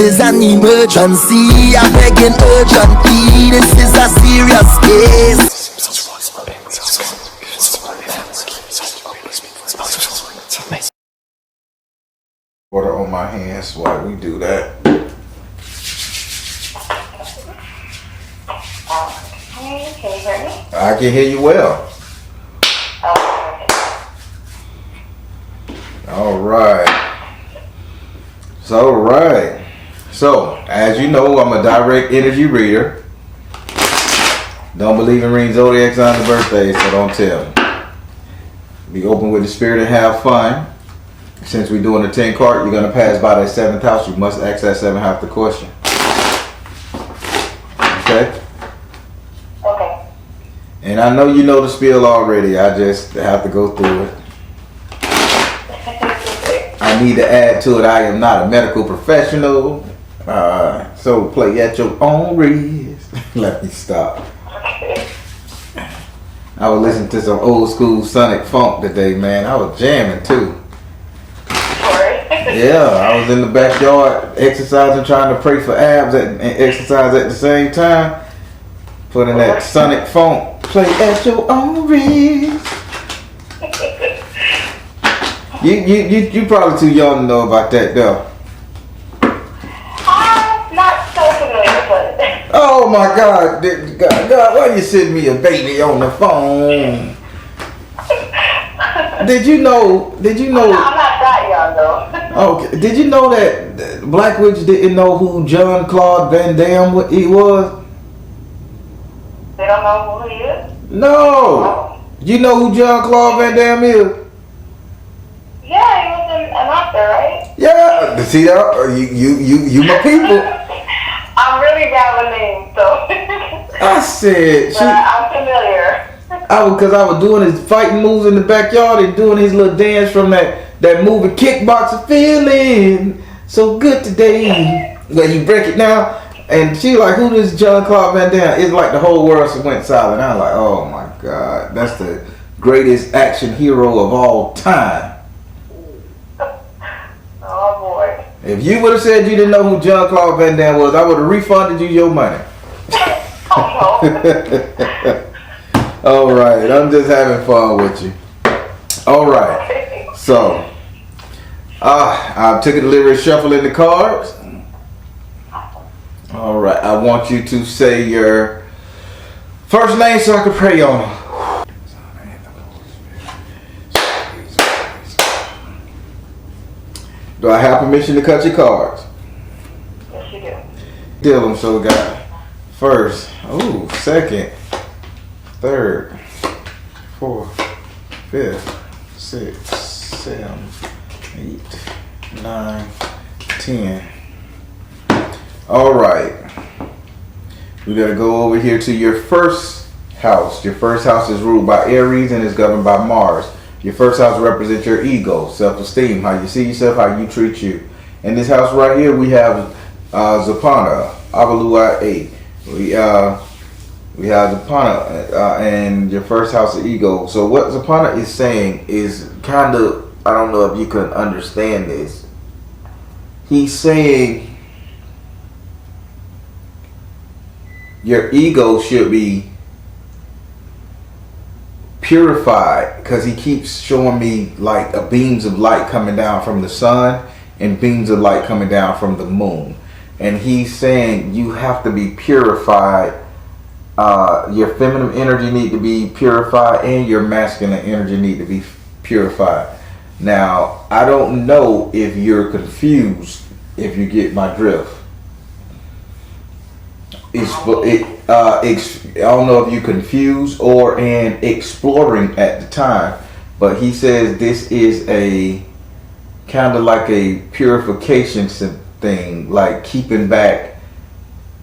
is an emergency. I'm begging urgently. This is a serious case. Water on my hands while we do that. Can you hear me? I can hear you well. Okay. All right. So, as you know, I'm a direct energy reader. Don't believe in reading zodiac signs and birthdays, so don't tell me. Be open with the spirit and have fun. Since we're doing the 10 card, you're going to pass by that 7th house. You must ask that 7th house the question. Okay? Okay. And I know you know the spiel already. I just have to go through it. I need to add to it, I am not a medical professional. So play at your own risk. Let me stop. I was listening to some old school Sonic Funk today, man. I was jamming too. Yeah, I was in the backyard exercising, trying to pray for abs and exercise at the same time. Putting that Sonic Funk, play at your own risk. You probably too young to know about that though. I'm not so familiar with it. Oh my God, God, why you send me a baby on the phone? Did you know? I'm not that young though. Okay, did you know that Black Witch didn't know who John Claude Van Damme he was? They don't know who he is? No. Oh. You know who John Claude Van Damme is? Yeah, he was an actor, right? Yeah. See that? You my people. I'm really bad with names, so. I said but I'm familiar. Because I was doing his fighting moves in the backyard and doing his little dance from that movie Kickboxer, feeling so good today. Where you break it down, and she like, who is John Claude Van Damme? It's like the whole world went silent. I was like, oh my God, that's the greatest action hero of all time. Oh boy. If you would have said you didn't know who John Claude Van Damme was, I would have refunded you your money. Oh no. All right, I'm just having fun with you. All right, so I took a delivery shuffling the cards. All right, I want you to say your first name so I can pray on it. Do I have permission to cut your cards? Yes, you do. Deal them, so God. First, second, third, fourth, fifth, sixth, seventh, 8, 9, 10. All right. We got to go over here to your first house. Your first house is ruled by Aries and is governed by Mars. Your first house represents your ego, self-esteem, how you see yourself, how you treat you. In this house right here, we have Zapana, Avalua 8. We have Zapana and your first house of ego. So what Zapana is saying is kind of, I don't know if you can understand this. He's saying your ego should be purified, because he keeps showing me like beams of light coming down from the sun and beams of light coming down from the moon. And he's saying you have to be purified. Your feminine energy need to be purified and your masculine energy need to be purified. Now, I don't know if you're confused, if you get my drift. I don't know if you're confused or in exploring at the time, but he says this is a kind of like a purification thing, like keeping back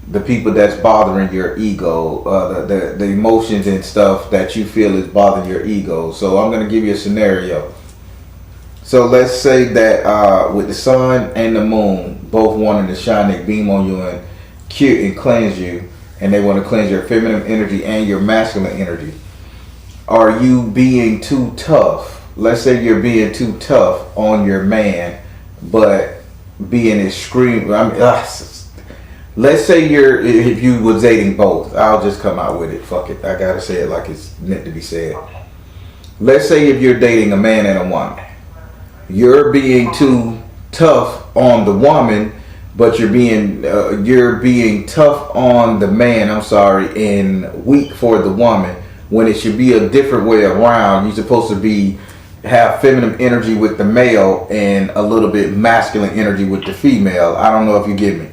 the people that's bothering your ego, the emotions and stuff that you feel is bothering your ego. So I'm going to give you a scenario. So let's say that with the sun and the moon both wanting to shine their beam on you and cute and cleanse you, and they want to cleanse your feminine energy and your masculine energy. Are you being too tough? Let's say you're being too tough on your man, but being extreme. I mean, let's say if you was dating both. I'll just come out with it. Fuck it. I gotta say it like it's meant to be said. Let's say if you're dating a man and a woman, you're being too tough on the woman, but you're being tough on the man. I'm sorry, and weak for the woman. When it should be a different way around. You're supposed to have feminine energy with the male and a little bit masculine energy with the female. I don't know if you get me.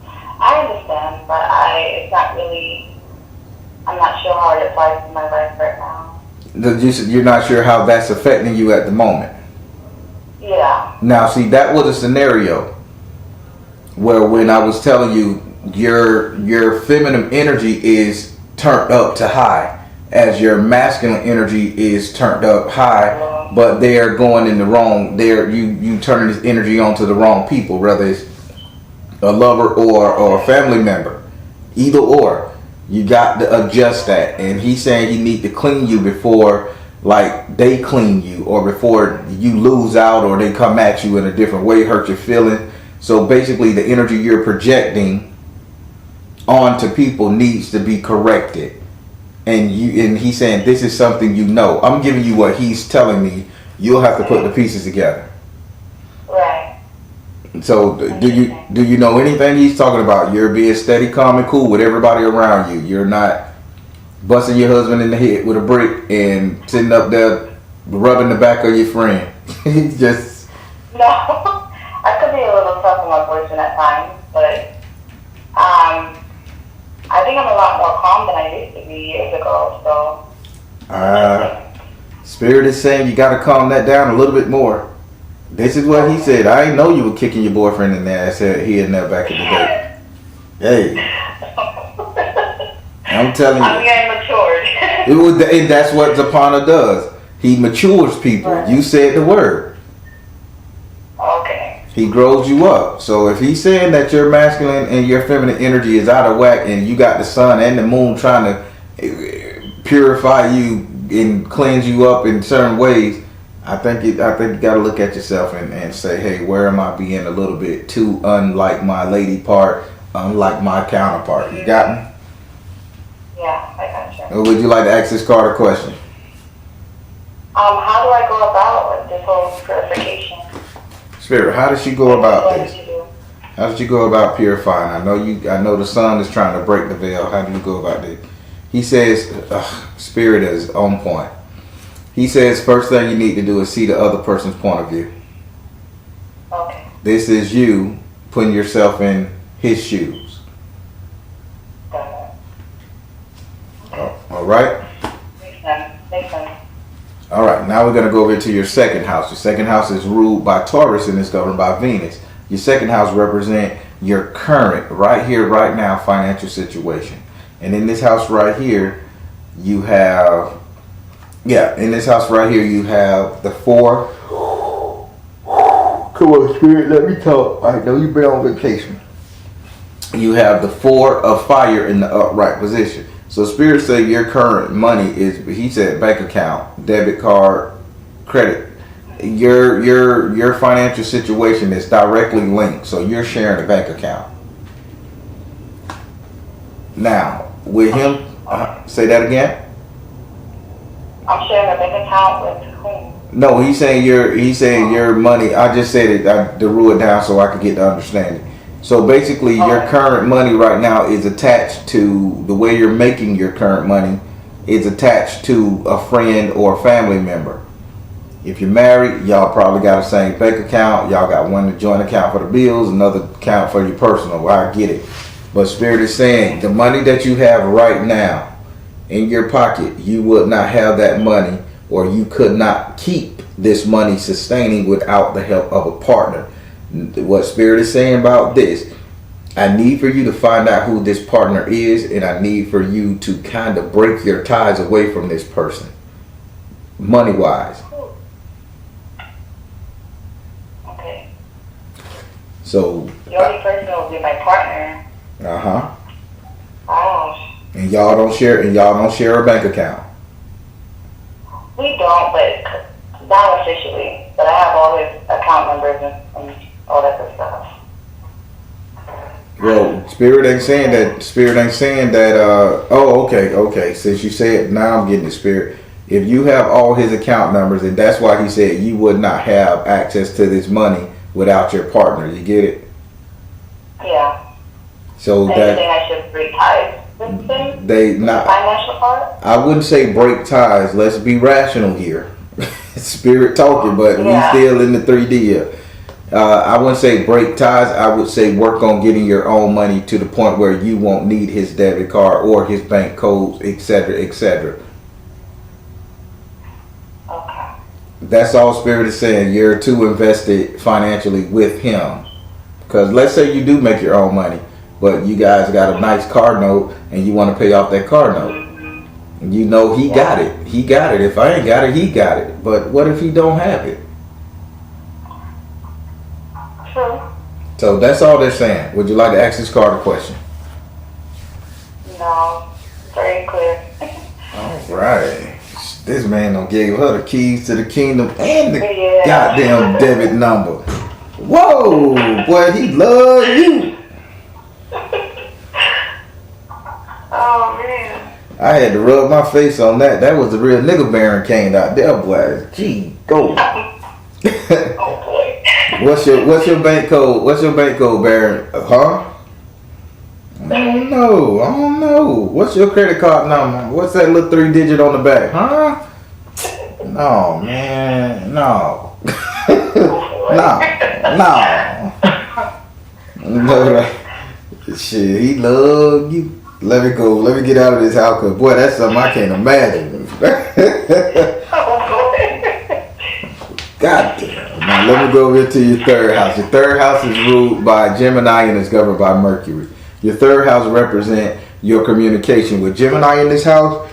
I understand, but it's not really. I'm not sure how it applies to my life right now. You're not sure how that's affecting you at the moment. Yeah. Now, see, that was a scenario where when I was telling you your feminine energy is turned up to high, as your masculine energy is turned up high, but they're going in the wrong. You turning this energy on to the wrong people, whether it's a lover or a family member, either or. You got to adjust that. And he's saying he need to clean you before like they clean you, or before you lose out or they come at you in a different way, hurt your feelings. So basically the energy you're projecting onto people needs to be corrected. And he's saying this is something you know. I'm giving you what he's telling me. You'll have to put the pieces together. Right. So do you know anything he's talking about? You're being steady, calm, and cool with everybody around you. You're not busting your husband in the head with a brick and sitting up there rubbing the back of your friend. He's just... No, I could be a little tough on my boyfriend at times, but I think I'm a lot more calm than I used to be years ago. So Spirit is saying you got to calm that down a little bit more. This is what he said. I didn't know you were kicking your boyfriend in the ass here and there back in the day. Hey, I'm telling you. I'm getting matured. And that's what Zapana does. He matures people. Right. You said the word. Okay. He grows you up. So if he's saying that your masculine and your feminine energy is out of whack, and you got the sun and the moon trying to purify you and cleanse you up in certain ways, I think you got to look at yourself and say, hey, where am I being a little bit too unlike my lady part, unlike my counterpart? You got me? Yeah, I got you. Or would you like to ask this card a question? How do I go about this whole purification? Spirit, how does she go about this? How did you go about purifying? I know the sun is trying to break the veil. How do you go about this? He says, Spirit is on point. He says, first thing you need to do is see the other person's point of view. Okay. This is you putting yourself in his shoes. Got it. All right? Makes sense. All right, now we're going to go over to your second house. Your second house is ruled by Taurus and is governed by Venus. Your second house represents your current, right here, right now, financial situation. And in this house right here, you have... in this house right here, you have the 4. Come on, Spirit, let me talk. I know you've been on vacation. You have the 4 of fire in the upright position. So Spirit said your current money is, he said, bank account, debit card, credit. Your financial situation is directly linked. So you're sharing a bank account. Now, with him, say that again. I'm sharing a bank account with whom? No, he's saying your money. I just said it to rule it down so I could get the understanding. So basically, your current money right now is attached to the way you're making your current money is attached to a friend or family member. If you're married, y'all probably got the same bank account. Y'all got one joint account for the bills, another account for your personal. Well, I get it. But Spirit is saying the money that you have right now in your pocket, you would not have that money, or you could not keep this money sustaining without the help of a partner. What Spirit is saying about this, I need for you to find out who this partner is, and I need for you to kind of break your ties away from this person, money-wise. Okay. So The only person will be my partner. Uh-huh. Oh. And y'all don't share a bank account. We don't, but not officially. But I have all his account numbers and all that good stuff. Well, Spirit ain't saying that. Spirit ain't saying that. Oh, okay. Since you said, now I'm getting the Spirit. If you have all his account numbers, and that's why he said you would not have access to this money without your partner. You get it? Yeah. So anything I should break ties with them? They not financial part. I wouldn't say break ties. Let's be rational here. Spirit talking, but we still in the 3D. I wouldn't say break ties. I would say work on getting your own money to the point where you won't need his debit card or his bank codes, etc., etc. Okay. That's all Spirit is saying. You're too invested financially with him. Because let's say you do make your own money, but you guys got a nice car note and you want to pay off that car note. You know he got it. He got it. If I ain't got it, he got it. But what if he don't have it? True. So that's all they're saying. Would you like to ask this card a question? No. Very clear. All right. This man done gave her the keys to the kingdom and the goddamn debit number. Whoa, boy, he love you. Oh, man. I had to rub my face on that. That was the real nigga Baron came out there, boy. Gee, go. Oh, boy. What's your bank code? What's your bank code, Baron? Huh? I don't know. What's your credit card number? What's that little 3-digit on the back? Huh? No, man. No. No. Shit, he love you. Let me go. Let me get out of this house, cause boy, that's something I can't imagine. God damn. Now let me go over to your third house. Your third house is ruled by Gemini and is governed by Mercury. Your third house represents your communication. With Gemini in this house,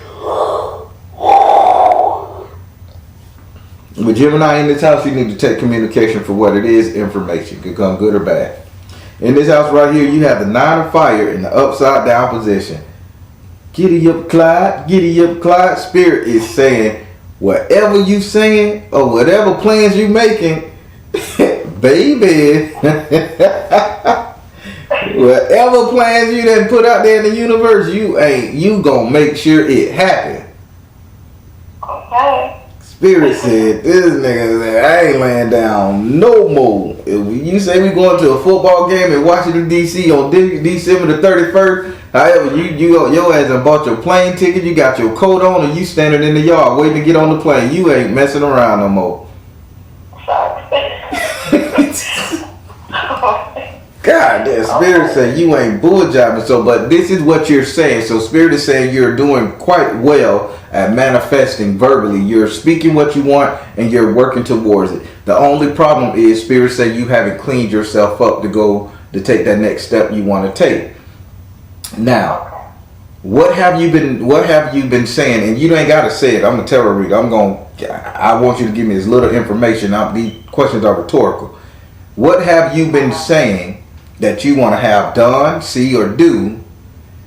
you need to take communication for what it is. Information could come good or bad. In this house right here, you have the 9 of fire in the upside down position. Giddy up, Clyde. Giddy up, Clyde. Spirit is saying, whatever you saying or whatever plans you making, baby. Whatever plans you done put out there in the universe, you gonna make sure it happen. Okay. Spirit said, this nigga said, I ain't laying down no more. If you say we going to a football game in Washington, D.C. on December the 31st, however, your ass done bought your plane ticket, you got your coat on, and you standing in the yard waiting to get on the plane. You ain't messing around no more. God damn, Spirit said you ain't bull jobbing. So, but this is what you're saying. So Spirit is saying you're doing quite well at manifesting verbally. You're speaking what you want and you're working towards it. The only problem is Spirit said you haven't cleaned yourself up to take that next step you want to take. Now, what have you been saying? And you ain't gotta say it. I'm gonna tell her read. I want you to give me as little information. These questions are rhetorical. What have you been saying that you want to have done, see, or do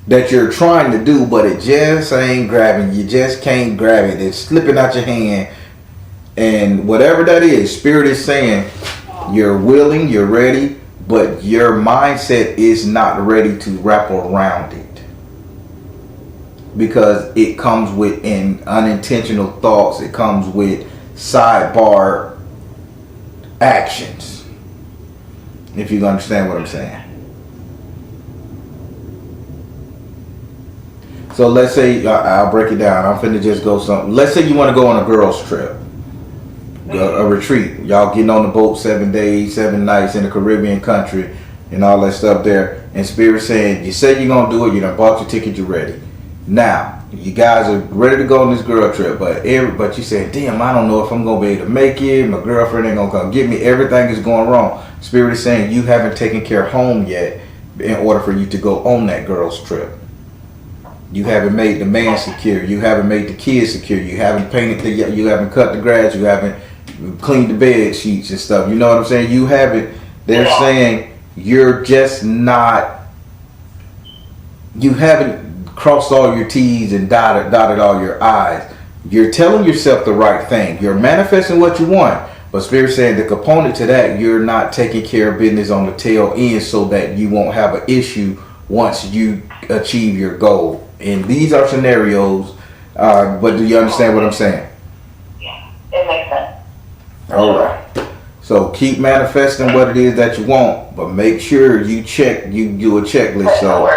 that you're trying to do, but it just ain't grabbing? You just can't grab it. It's slipping out your hand. And whatever that is, Spirit is saying you're willing, you're ready, but your mindset is not ready to wrap around it. Because it comes with unintentional thoughts. It comes with sidebar actions. If you understand what I'm saying. So let's say, I'll break it down. I'm finna just go something. Let's say you want to go on a girls trip. A retreat. Y'all getting on the boat 7 days, 7 nights in the Caribbean country and all that stuff there. And Spirit saying, you say you're going to do it. You done bought your ticket. You're ready. Now, you guys are ready to go on this girl trip. But you say, damn, I don't know if I'm going to be able to make it. My girlfriend ain't going to come get me. Everything is going wrong. Spirit is saying you haven't taken care of home yet in order for you to go on that girl's trip. You haven't made the man secure. You haven't made the kids secure. You haven't you haven't cut the grass. You haven't cleaned the bed sheets and stuff. You know what I'm saying? You haven't. They're saying you're just not. You haven't crossed all your T's and dotted all your I's. You're telling yourself the right thing. You're manifesting what you want. But Spirit saying the component to that, you're not taking care of business on the tail end so that you won't have an issue once you achieve your goal. And these are scenarios, but do you understand what I'm saying? Yeah, it makes sense. All right. So keep manifesting what it is that you want, but make sure you do a checklist. So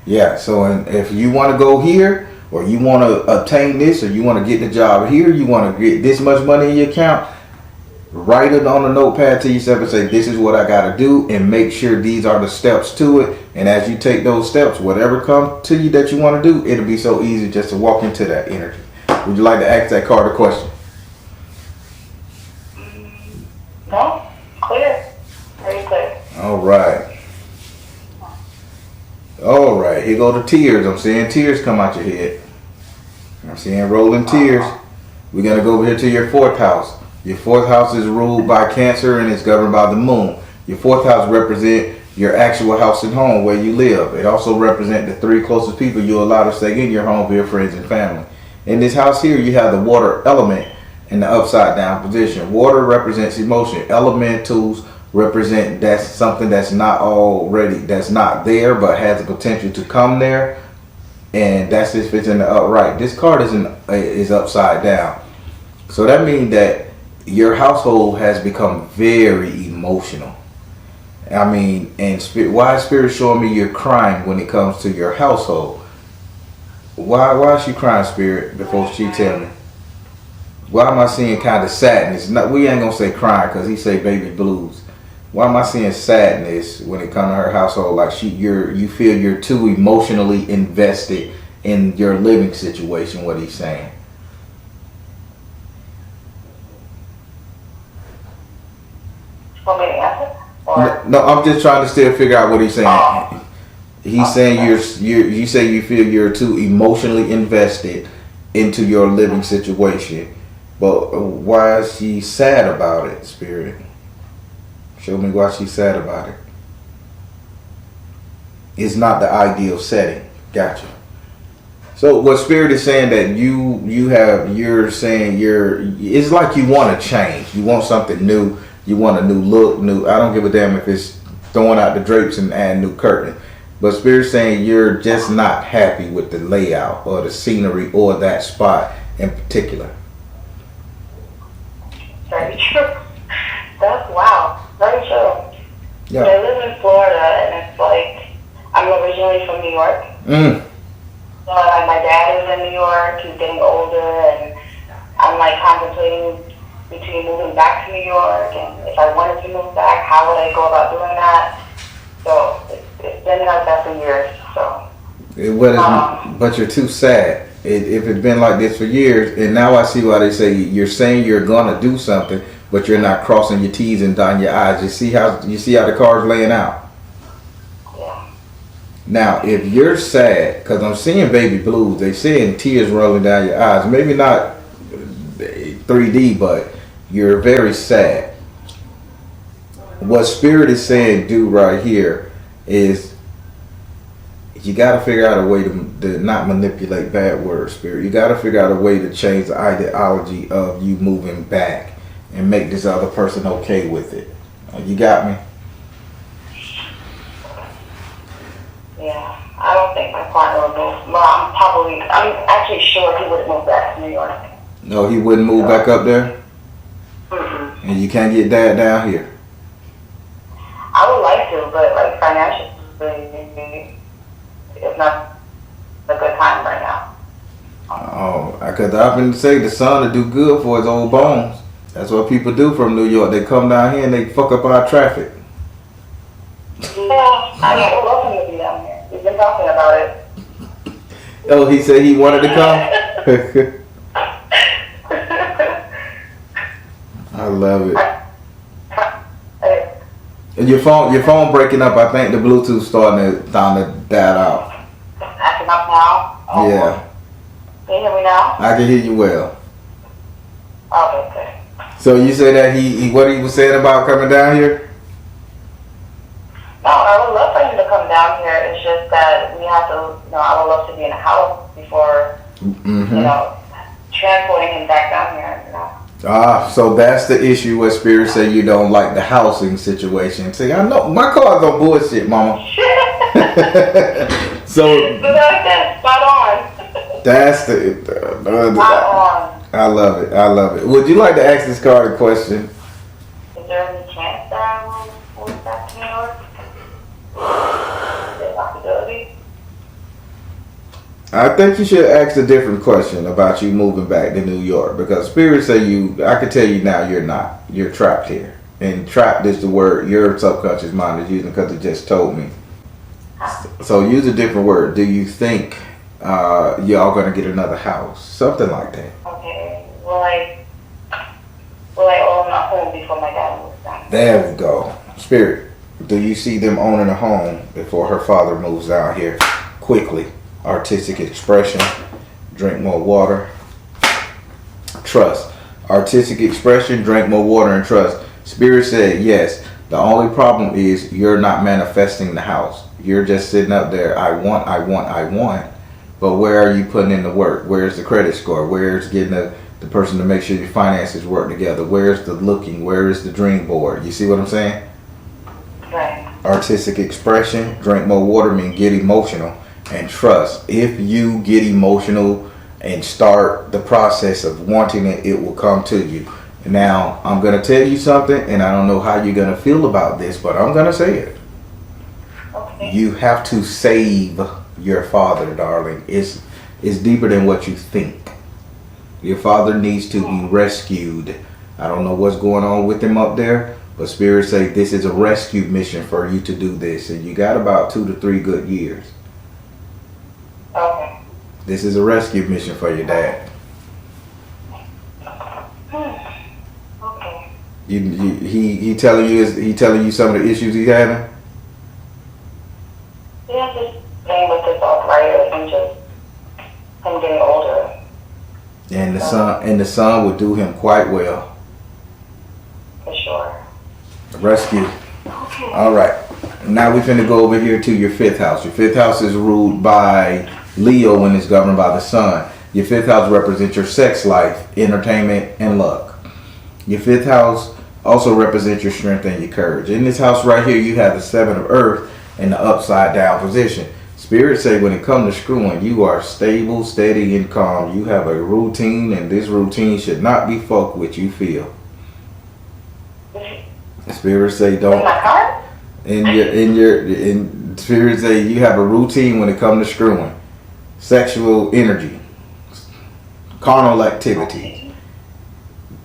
yeah, so if you want to go here, or you want to obtain this, or you want to get the job here, you want to get this much money in your account, write it on a notepad to yourself and say, this is what I got to do, and make sure these are the steps to it. And as you take those steps, whatever comes to you that you want to do, it'll be so easy just to walk into that energy. Would you like to ask that card a question? No, clear. Very clear. All right. All right, here go the tears. I'm seeing tears come out your head. I'm seeing rolling tears. We're going to go over here to your 4th house. Your 4th house is ruled by Cancer and it's governed by the moon. Your 4th house represents your actual house and home where you live. It also represents the 3 closest people you allow to stay in your home, your friends and family. In this house here, you have the water element in the upside down position. Water represents emotion. Elementals represent that's something that's not there but has the potential to come there, and that's if it's in the upright. This card is upside down, so that means that your household has become very emotional. I mean, and why is Spirit showing me you're crying when it comes to your household? Why is she crying, Spirit, before she tell me? Why am I seeing kind of sadness? We ain't gonna say crying because he say baby blues. Why am I seeing sadness when it comes to her household? Like you feel you're too emotionally invested in your living situation. What he's saying. Want me to answer? No, I'm just trying to still figure out what he's saying. He's saying you say you feel you're too emotionally invested into your living situation, but why is she sad about it, Spirit? Show me why she's sad about it. It's not the ideal setting. Gotcha. So what Spirit is saying that you're saying it's like you want to change. You want something new. You want a new look. I don't give a damn if it's throwing out the drapes and adding new curtain. But Spirit's saying you're just not happy with the layout or the scenery or that spot in particular. Very true. That's wow. Very true. Yeah. I live in Florida, and it's like I'm originally from New York. So my dad is in New York. He's getting older, and I'm like contemplating between moving back to New York, and if I wanted to move back, how would I go about doing that? So it's been like that for years. So. But you're too sad. If it's been like this for years, and now I see why they say you're saying you're gonna do something, but you're not crossing your T's and dotting your I's. You see how the card's laying out. Yeah. Now, if you're sad, because I'm seeing baby blues, they saying tears rolling down your eyes. Maybe not 3D, but you're very sad. What Spirit is saying do right here is you got to figure out a way to not manipulate bad words, Spirit. You got to figure out a way to change the ideology of you moving back and make this other person okay with it. You got me? Yeah, I don't think my partner would move. Well, I'm actually sure he wouldn't move back to New York. No, he wouldn't move back up there? Mm-hmm. And you can't get Dad down here? I would like to, but like financially, it's not a good time right now. Oh, because I've been saying the son will do good for his old bones. That's what people do from New York. They come down here and they fuck up our traffic. Yeah, I would love him to be down here. We've been talking about it. Oh, he said he wanted to come? I love it. And your phone breaking up. I think the Bluetooth starting to die out. Acting up now? Oh, yeah. Can you hear me now? I can hear you well. Okay, good. So you say that he what he was saying about coming down here? No, I would love for him to come down here. It's just that we have to, I would love to be in a house before, transporting him back down here, So that's the issue where spirits say you don't like the housing situation. See, I know my cards on bullshit, mama. So that's spot on. That's the I love it. I love it. Would you like to ask this card a question? Is there any chance that I will move back to New York? Is there a possibility? I think you should ask a different question about you moving back to New York, because spirits say I can tell you now you're not. You're trapped here. And trapped is the word your subconscious mind is using because it just told me. So use a different word. Do you think y'all gonna get another house? Something like that. Okay. Will I own a home before my dad moves down? There we go. Spirit, do you see them owning a home before her father moves down here quickly? Artistic expression. Drink more water. Trust. Artistic expression, drink more water, and trust. Spirit said yes. The only problem is you're not manifesting the house. You're just sitting up there, I want. But where are you putting in the work? Where's the credit score? Where's getting the person to make sure your finances work together? Where's the looking? Where is the dream board? You see what I'm saying? Right. Artistic expression, drink more water means get emotional, and trust. If you get emotional and start the process of wanting it, it will come to you. Now, I'm going to tell you something, and I don't know how you're going to feel about this, but I'm going to say it. Okay. You have to save your father, darling. It's deeper than what you think. Your father needs to be rescued. I don't know what's going on with him up there, but spirits say this is a rescue mission for you to do this, and you got about 2 to 3 good years. Okay. This is a rescue mission for your dad. Okay. He telling you some of the issues he's having? Yeah, just playing with his arthritis and just him getting older. And the sun would do him quite well. For sure. Rescue. Okay. All right. Now we're finna go over here to your 5th house. Your 5th house is ruled by Leo and is governed by the sun. Your 5th house represents your sex life, entertainment, and luck. Your 5th house also represents your strength and your courage. In this house right here, you have the 7 of earth in the upside down position. Spirits say when it comes to screwing, you are stable, steady, and calm. You have a routine, and this routine should not be fucked with, you feel. Spirits say don't. My car? In spirits say you have a routine when it comes to screwing. Sexual energy. Carnal activity.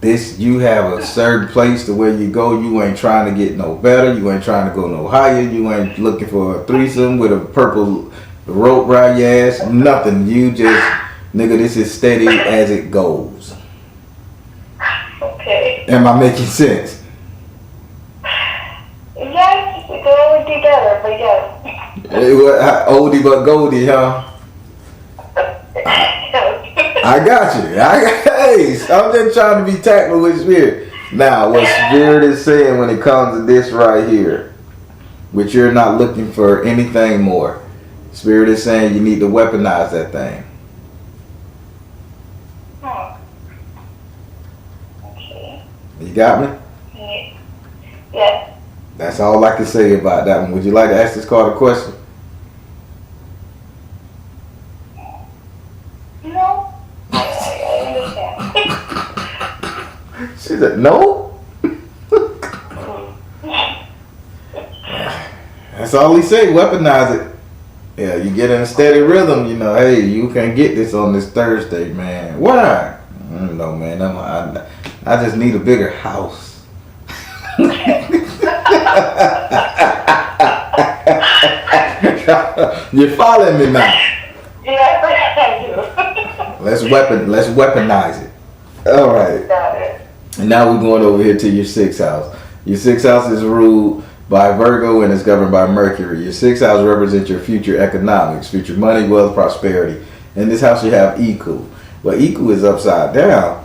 This, you have a certain place to where you go. You ain't trying to get no better. You ain't trying to go no higher. You ain't looking for a threesome with a purple rope around your ass. Nothing. You just, nigga, this is steady as it goes. Okay. Am I making sense? Yes, it could always be better, but yes. Oldie but Goldie, huh? I got you. Hey, I'm just trying to be tactful with spirit. Now, what spirit is saying when it comes to this right here, which you're not looking for anything more. Spirit is saying you need to weaponize that thing. Okay. You got me? Yes. That's all I can say about that one. Would you like to ask this card a question? No. I understand. She said, no? That's all he said, weaponize it. Yeah, you get in a steady rhythm, you know, hey, you can get this on this Thursday, man. Why? I don't know, man. I just need a bigger house. You're following me now. Yes, I do. Let's weaponize it. All right. Got it. And now we're going over here to your 6th house. Your 6th house is ruled by Virgo and is governed by Mercury. Your 6th house represents your future economics, future money, wealth, prosperity. In this house you have Iku. Well, Iku is upside down.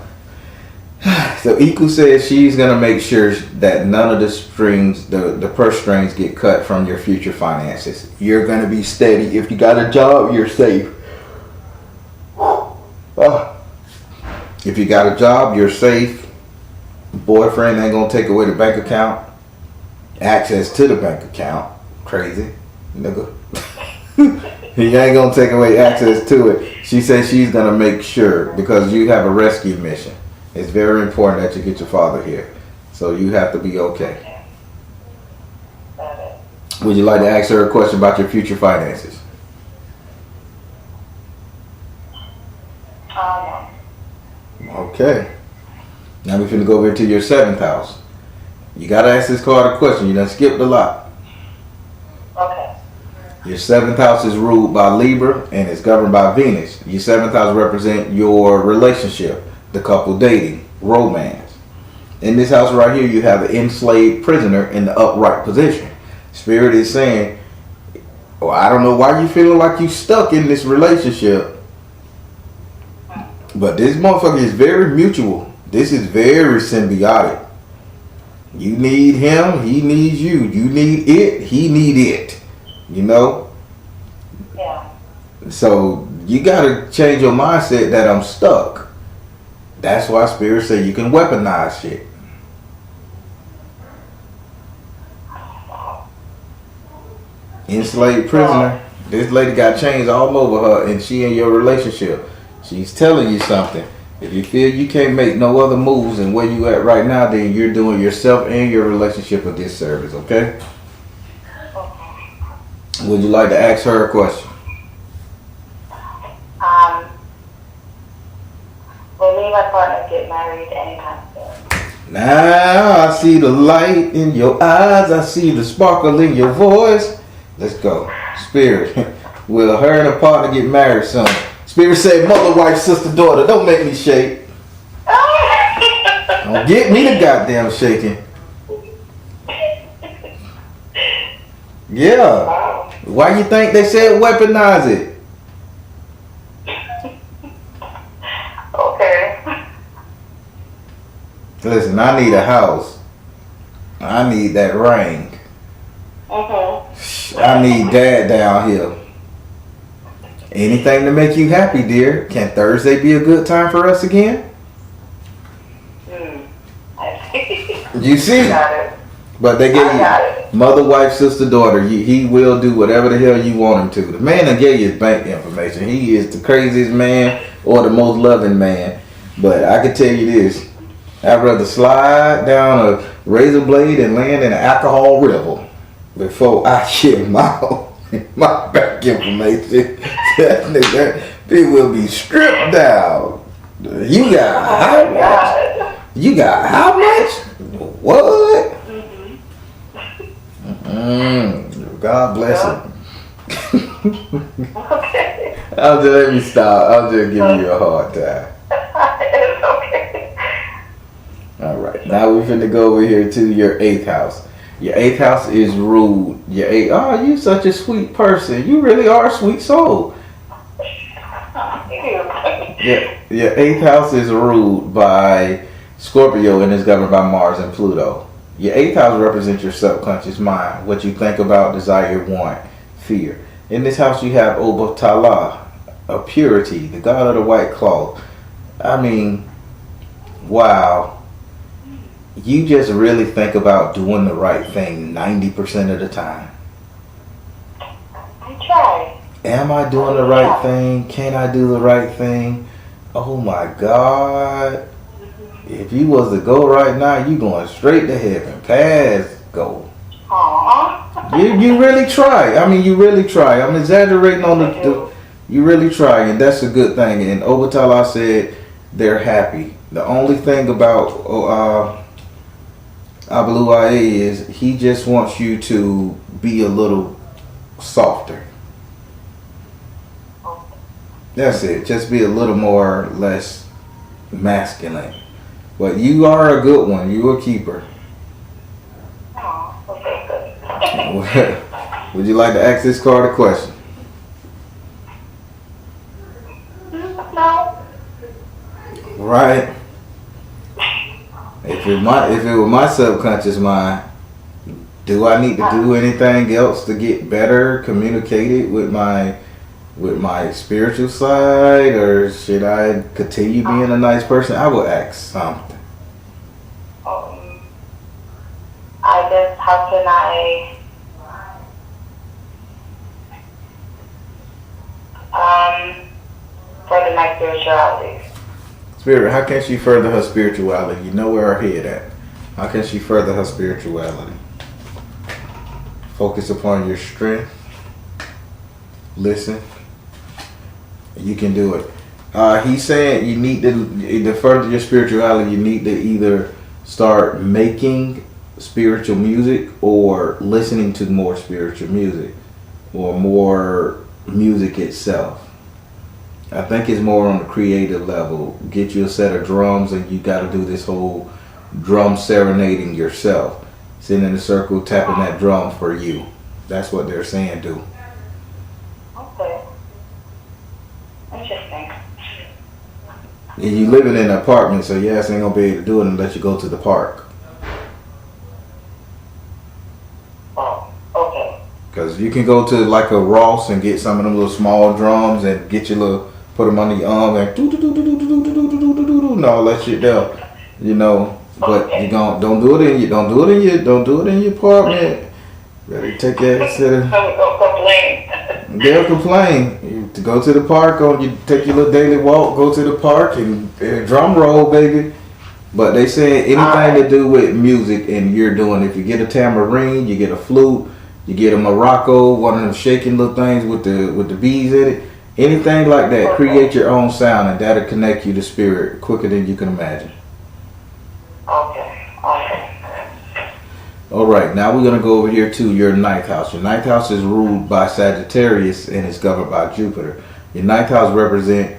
So Iku says she's going to make sure that none of the strings, the purse strings get cut from your future finances. You're going to be steady. If you got a job, you're safe. If you got a job, you're safe. Boyfriend ain't gonna take away the bank account, access to the bank account. Crazy, nigga. He ain't gonna take away access to it. She says she's gonna make sure, because you have a rescue mission. It's very important that you get your father here. So you have to be okay. Would you like to ask her a question about your future finances? Okay. Now we're finna go over to your 7th house. You gotta ask this card a question. You done skipped a lot. Okay. Your 7th house is ruled by Libra and it's governed by Venus. Your 7th house represents your relationship, the couple dating, romance. In this house right here, you have an enslaved prisoner in the upright position. Spirit is saying, oh, I don't know why you feeling like you stuck in this relationship, but this motherfucker is very mutual. This is very symbiotic. You need him, he needs you. You need it, he need it. You know? Yeah. So you gotta change your mindset that I'm stuck. That's why Spirit say you can weaponize shit. Enslaved prisoner. This lady got chains all over her and she in your relationship. She's telling you something. If you feel you can't make no other moves and where you at right now, then you're doing yourself and your relationship a disservice, okay? Would you like to ask her a question? Will me and my partner get married anytime soon? Now I see the light in your eyes. I see the sparkle in your voice. Let's go. Spirit, will her and her partner get married soon? Spirit said, mother, wife, sister, daughter. Don't make me shake. Don't get me the goddamn shaking. Yeah. Why you think they said weaponize it? Okay. Listen, I need a house. I need that ring. I need dad down here. Anything to make you happy, dear. Can Thursday be a good time for us again? I see. You see? Got it. But they gave you mother, wife, sister, daughter. He will do whatever the hell you want him to. The man that gave you his bank information. He is the craziest man or the most loving man. But I can tell you this. I'd rather slide down a razor blade and land in an alcohol river before I give my bank information. That nigga, it will be stripped down. You got how much? You got how much? What? God bless him. Okay. Let me stop. I'll just give you a hard time. It's okay. All right. Now we're finna go over here to your 8th house. Your 8th house is ruled. Oh, you such a sweet person. You really are a sweet soul. Your 8th house is ruled by Scorpio and is governed by Mars and Pluto. Your 8th house represents your subconscious mind, what you think about, desire, want, fear. In this house you have Obatala, a purity, the god of the white cloth. I mean, wow. You just really think about doing the right thing 90% of the time. I try. Am I doing the right thing? Can I do the right thing? Oh my God. If you was to go right now, you going straight to heaven. Pass, go. Aww. You really try. I mean, you really try. I'm exaggerating on the you really try, and that's a good thing. And Obatala said they're happy. The only thing about Abaluae is he just wants you to be a little softer. That's it. Just be a little more less masculine. But you are a good one. You a keeper. Oh, okay, good. Would you like to ask this card a question? No. Right. If it were my subconscious mind, do I need to do anything else to get better communicated with my spiritual side, or should I continue being a nice person? I will ask something. how can I further my spirituality? Spirit, how can she further her spirituality? You know where her head at. How can she further her spirituality? Focus upon your strength. Listen. You can do it. He's saying you need to further your spirituality. You need to either start making spiritual music or listening to more spiritual music or more music itself. I think it's more on the creative level. Get you a set of drums and you got to do this whole drum serenading yourself. Sitting in a circle, tapping that drum for you. That's what they're saying do. Okay. Interesting. And you living in an apartment, so your ass ain't gonna be able to do it unless you go to the park. Oh, okay. Cause you can go to like a Ross and get some of them little small drums and get your little, put them under your arm and do do do do do do do do do do do and all that shit there, you know. But you don't do it in your apartment. Better take your ass to the. Don't complain. They'll complain. You to go to the park, or you take your little daily walk, go to the park and drum roll, baby. But they say anything to do with music and you're doing. If you get a tambourine, you get a flute, you get a maraco, one of them shaking little things with the bees in it. Anything like that, create your own sound, and that'll connect you to spirit quicker than you can imagine. Okay. Okay. All right, now we're going to go over here to your ninth house. Your ninth house is ruled by Sagittarius and is governed by Jupiter. Your ninth house represents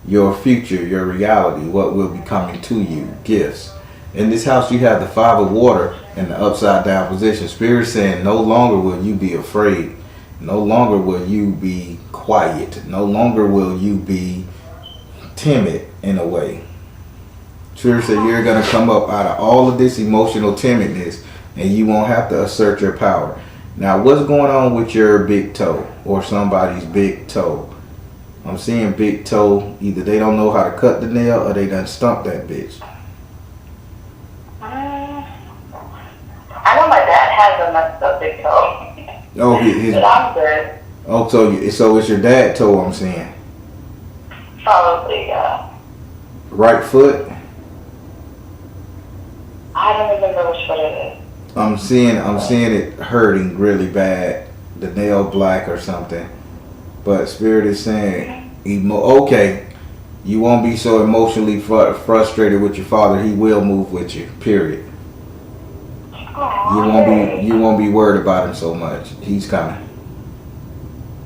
your future, your reality, what will be coming to you, gifts. In this house, you have the five of water in the upside down position. Spirit saying no longer will you be afraid. No longer will you be quiet. No longer will you be timid in a way. Spirit said you're going to come up out of all of this emotional timidness and you won't have to assert your power. Now, what's going on with your big toe or somebody's big toe? I'm seeing big toe. Either they don't know how to cut the nail or they done stumped that bitch. I know my dad has a messed up big toe. Oh, but I'm good. Oh, so it's your dad toe I'm seeing. Probably, yeah. Right foot? I don't remember which foot it is. I'm seeing it hurting really bad. The nail black or something. But Spirit is saying, okay, you won't be so emotionally frustrated with your father. He will move with you. Period. Aww, You won't be worried about him so much. He's coming.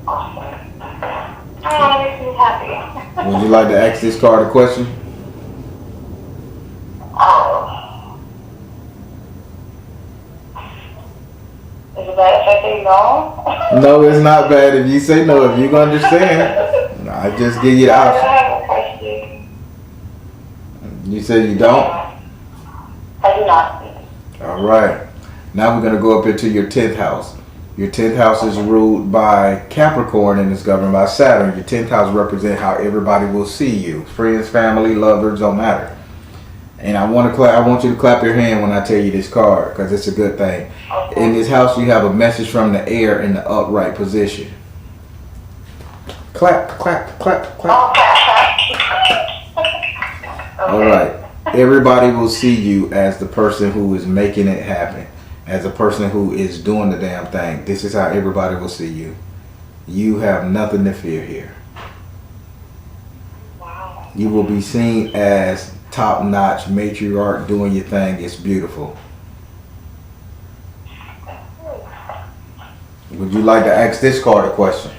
Awesome. Oh, that makes me happy. Would you like to ask this card a question? Oh. Is it bad if I say no? No, it's not bad if you say no. If you understand, I just give you the option. I have a question. You said you don't? I do not. All right. Now we're going to go up into your 10th house. Your 10th house is ruled by Capricorn and is governed by Saturn. Your 10th house represents how everybody will see you. Friends, family, lovers, don't matter. And I want you to clap your hand when I tell you this card because it's a good thing. Okay. In this house, you have a message from the air in the upright position. Clap, clap, clap, clap. Okay. All right. Everybody will see you as the person who is making it happen, as a person who is doing the damn thing. This is how everybody will see you. You have nothing to fear here. Wow. You will be seen as top-notch matriarch doing your thing. It's beautiful. Would you like to ask this card a question?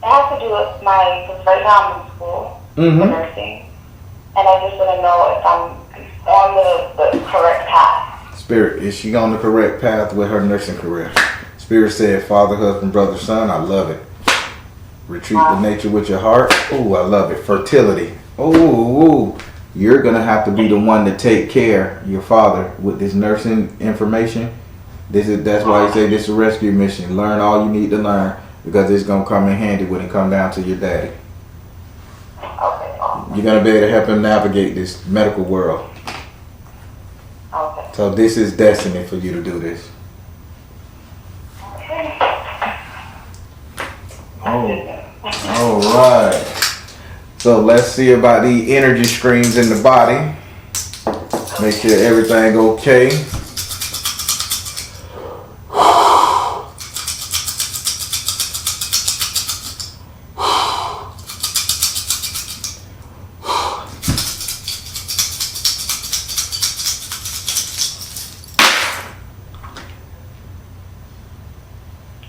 It has to do with because right now I'm in school for nursing, and I just want to know if I'm on the correct path. Spirit, is she on the correct path with her nursing career? Spirit said, father, husband, brother, son, I love it. Retreat to nature with your heart. Oh, I love it. Fertility. Oh, you're going to have to be the one to take care of your father with this nursing information. That's why he say this is a rescue mission. Learn all you need to learn because it's going to come in handy when it comes down to your daddy. Okay. You're going to be able to help him navigate this medical world. So this is destiny for you to do this. Okay. All right. So let's see about the energy streams in the body. Make sure everything okay.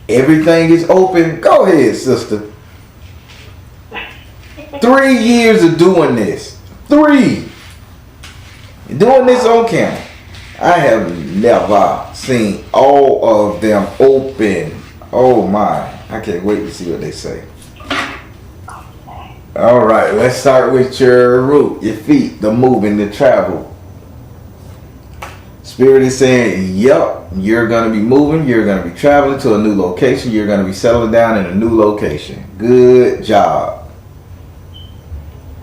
Everything is open. Go ahead, sister. 3 years of doing this. 3. Doing this on camera. I have never seen all of them open. Oh my. I can't wait to see what they say. All right, let's start with your root, your feet, the moving, the travel. Spirit is saying, yep, you're going to be moving. You're going to be traveling to a new location. You're going to be settling down in a new location. Good job.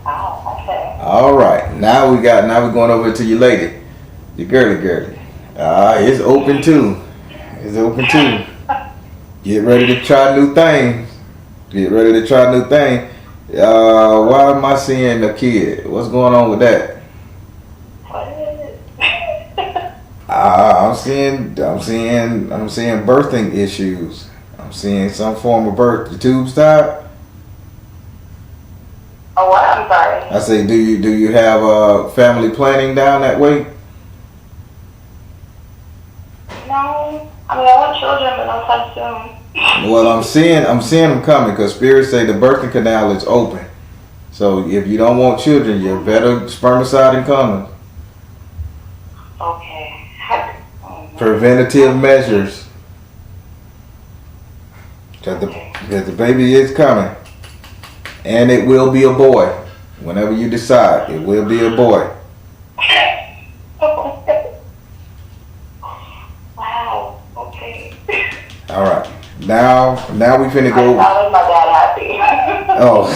Oh, okay. All right. Now we're going over to your lady. Your girly. It's open too. It's open too. Get ready to try new things. Why am I seeing a kid? What's going on with that? What is it? I'm seeing birthing issues. I'm seeing some form of birth. The tubes tied? Oh, what? I'm sorry. I say, do you have family planning down that way? No. I mean, I want children, but no time soon. Well, I'm seeing them coming because spirits say the birthing canal is open. So if you don't want children, you're better spermicide and condoms. Okay. Preventative measures. Because the baby is coming. And it will be a boy. Whenever you decide, it will be a boy. Wow. Okay. All right. Now we finna go. I was my dad happy. Oh.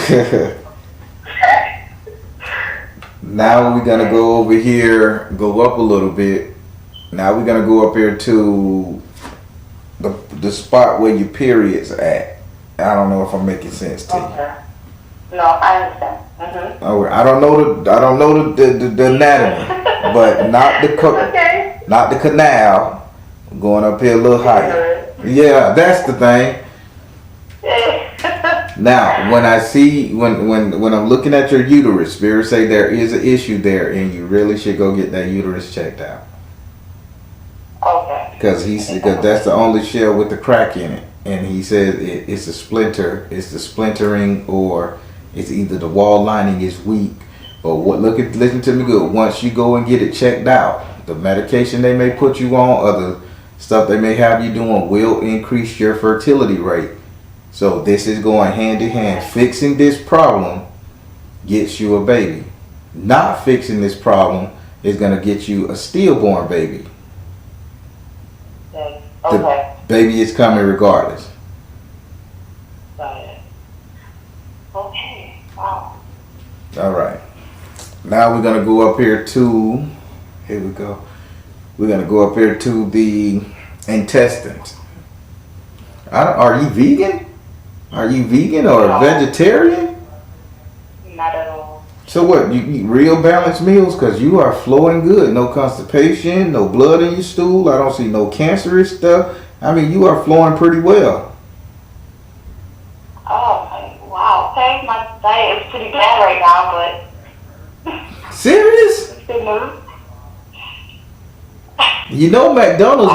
Now we're gonna go over here, go up a little bit. Now we're gonna go up here to the spot where your period's at. I don't know if I'm making sense to you. Okay. No, I understand. Mm-hmm. Oh, I don't know the anatomy, but not the Okay. not the canal. I'm going up here a little higher. Yeah, that's the thing. Now, when I see when I'm looking at your uterus, spirits say there is an issue there, and you really should go get that uterus checked out. Okay. Because that's the only shell with the crack in it, and he says it's a splinter. It's the splintering, or it's either the wall lining is weak. But listen to me good. Once you go and get it checked out, the medication they may put you on, other stuff they may have you doing, will increase your fertility rate. So this is going hand in hand. Fixing this problem gets you a baby. Not fixing this problem is going to get you a stillborn baby. Okay. The baby is coming regardless. Got it. Okay. Wow. All right. Now we're going to go up here to, here we go. We're going to go up here to the intestines. Are you vegan? Are you vegan or No. vegetarian? Not at all. So what, you eat real balanced meals? Because you are flowing good. No constipation, no blood in your stool. I don't see no cancerous stuff. I mean, you are flowing pretty well. Oh, wow. Okay. My diet is pretty bad right now, but Serious? it's good news. You know McDonald's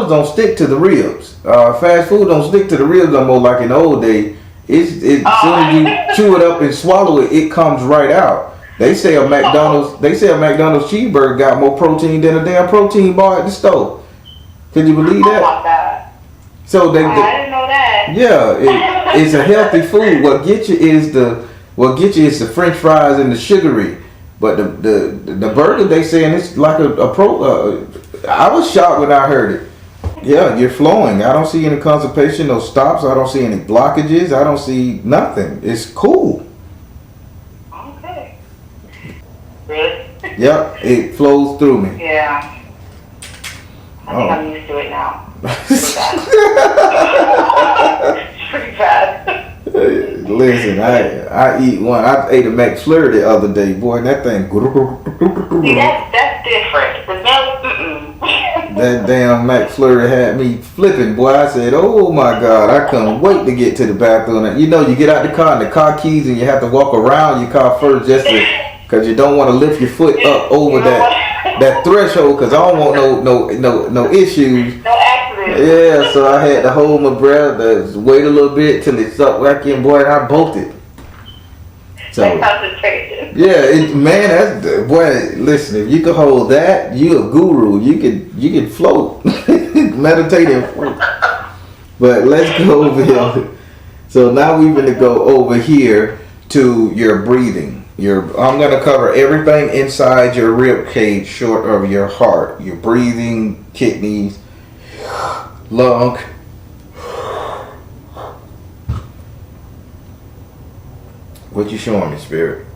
don't stick to the ribs. Fast food don't stick to the ribs no more like in the old days. As soon as you chew it up and swallow it, it comes right out. They say a McDonald's cheeseburger got more protein than a damn protein bar at the store. Could you believe that? Oh my God. So I didn't know that. Yeah, it's a healthy food. What gets you is the French fries and the sugary. But the burger, they saying it's like I was shocked when I heard it. Yeah, you're flowing. I don't see any constipation, no stops. I don't see any blockages. I don't see nothing. It's cool. Okay. Really? Yep, it flows through me. Yeah. I think I'm used to it now. It's pretty bad. Listen, I eat one. I ate a McFlurry the other day, boy. And that thing. See, that's different. The milk, That damn McFlurry had me flipping, boy. I said, "Oh my God, I couldn't wait to get to the bathroom." You know, you get out the car and the car keys, and you have to walk around your car first just because you don't want to lift your foot up over that threshold. Because I don't want no issues. No accident. Yeah, so I had to hold my breath, wait a little bit till it sucked back in, boy, and I bolted. So, concentration. yeah, man, that's boy. Listen, if you can hold that, you a guru. You can float, meditate and float. But let's go over here. So now we're gonna go over here to your breathing. I'm gonna cover everything inside your rib cage, short of your heart. Your breathing, kidneys, lung. What you showing me, Spirit?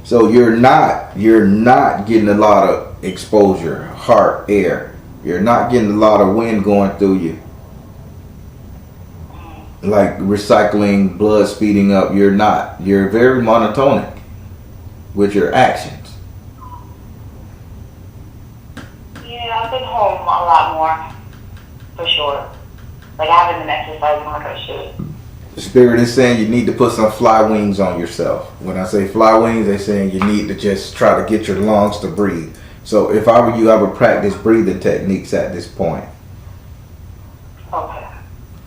So you're not getting a lot of exposure, heart, air. You're not getting a lot of wind going through you. Like recycling, blood speeding up. You're not. You're very monotonic with your actions. Yeah, I've been home a lot more, for sure. Like, I haven't been exercising like I should. The Spirit is saying you need to put some fly wings on yourself. When I say fly wings, they're saying you need to just try to get your lungs to breathe. So if I were you, I would practice breathing techniques at this point. Okay.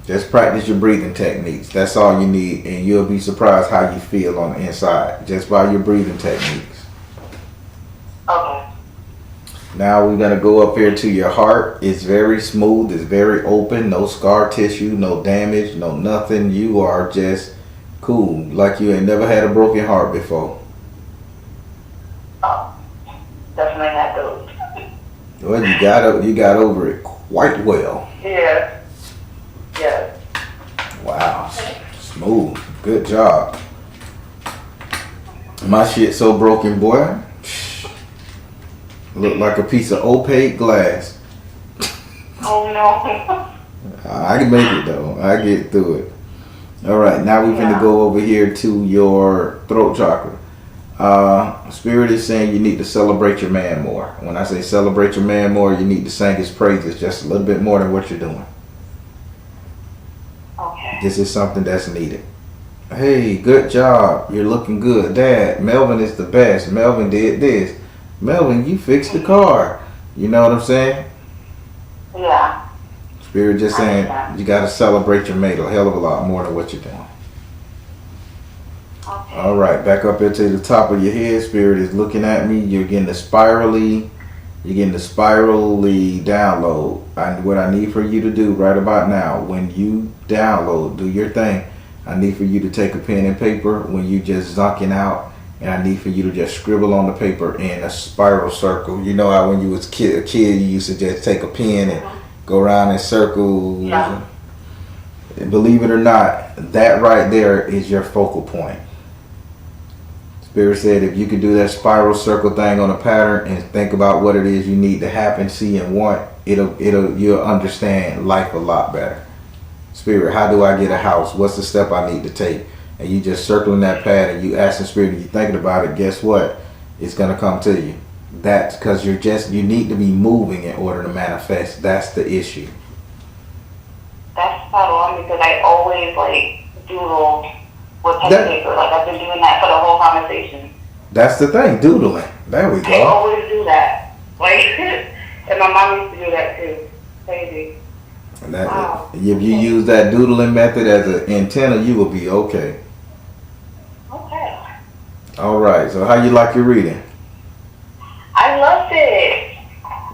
Just practice your breathing techniques. That's all you need, and you'll be surprised how you feel on the inside just by your breathing techniques. Okay. Now we're going to go up here to your heart. It's very smooth. It's very open. No scar tissue, no damage, no nothing. You are just cool, like you ain't never had a broken heart before. Oh, definitely had those. Well, you got over it quite well. Yeah. Yeah. Wow. Smooth. Good job. My shit so broken, boy. Look like a piece of opaque glass. Oh no. I can make it though. I get through it. All right, now we're going to go over here to your throat chakra. Spirit is saying you need to celebrate your man more. When I say celebrate your man more, you need to sing his praises just a little bit more than what you're doing. Okay. This is something that's needed. Hey, good job. You're looking good. Dad, Melvin is the best. Melvin did this. Melvin, you fixed the car. You know what I'm saying? Yeah. Spirit just saying you got to celebrate your mate a hell of a lot more than what you're doing. Okay. All right, back up into the top of your head. Spirit is looking at me. You're getting the spirally download. What I need for you to do right about now, when you download, do your thing. I need for you to take a pen and paper when you just zonking out, and I need for you to just scribble on the paper in a spiral circle. You know how when you was a kid, you used to just take a pen and go around in circles. Yeah. Believe it or not, that right there is your focal point. Spirit said if you could do that spiral circle thing on a pattern and think about what it is you need to happen, see, and want, you'll understand life a lot better. Spirit, how do I get a house? What's the step I need to take? And you just circling that pad and you asking Spirit, and you thinking about it, guess what? It's going to come to you. That's because you need to be moving in order to manifest. That's the issue. That's spot on, because I always doodle with pen and paper. I've been doing that for the whole conversation. That's the thing, doodling. There we go. I always do that. And my mom used to do that too. Crazy. Wow. If you use that doodling method as an antenna, you will be okay. Okay. All right. So how you like your reading? I loved it.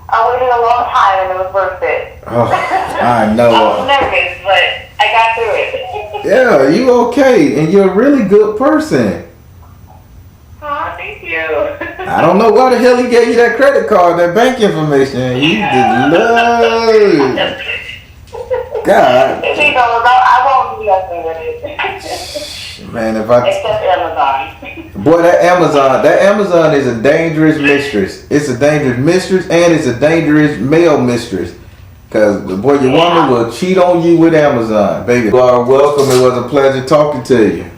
I waited a long time and it was worth it. Oh, I know. I was nervous, but I got through it. Yeah, you okay, and you're a really good person. Oh, thank you. I don't know why the hell he gave you that credit card, that bank information. He just love. God. If he goes, I won't do nothing with it. Man, except Amazon. Boy, that Amazon is a dangerous mistress. It's a dangerous mistress and it's a dangerous male mistress. Cause boy, your woman will cheat on you with Amazon, baby. You are welcome. It was a pleasure talking to you.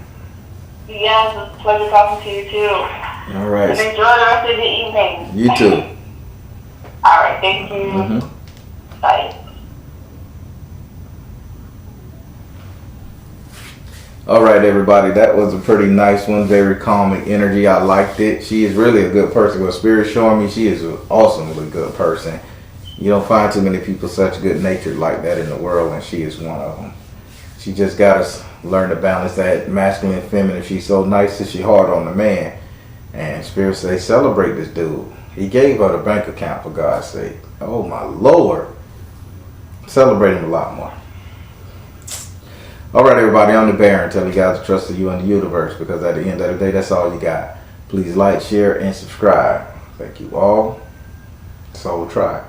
Yes, it was a pleasure talking to you too. All right. And enjoy the rest of the evening. You too. All right, thank you. Mm-hmm. Bye. All right, everybody. That was a pretty nice one. Very calming energy. I liked it. She is really a good person. What Spirit's showing me, she is an awesomely good person. You don't find too many people such good natured like that in the world, and she is one of them. She just got us learn to balance that masculine and feminine. She's so nice that she hard on the man. And Spirit say, celebrate this dude. He gave her the bank account, for God's sake. Oh my Lord. Celebrate him a lot more. All right, everybody, I'm the Baron. Tell you guys to trust you and the universe, because at the end of the day, that's all you got. Please like, share, and subscribe. Thank you all. Soul Tribe.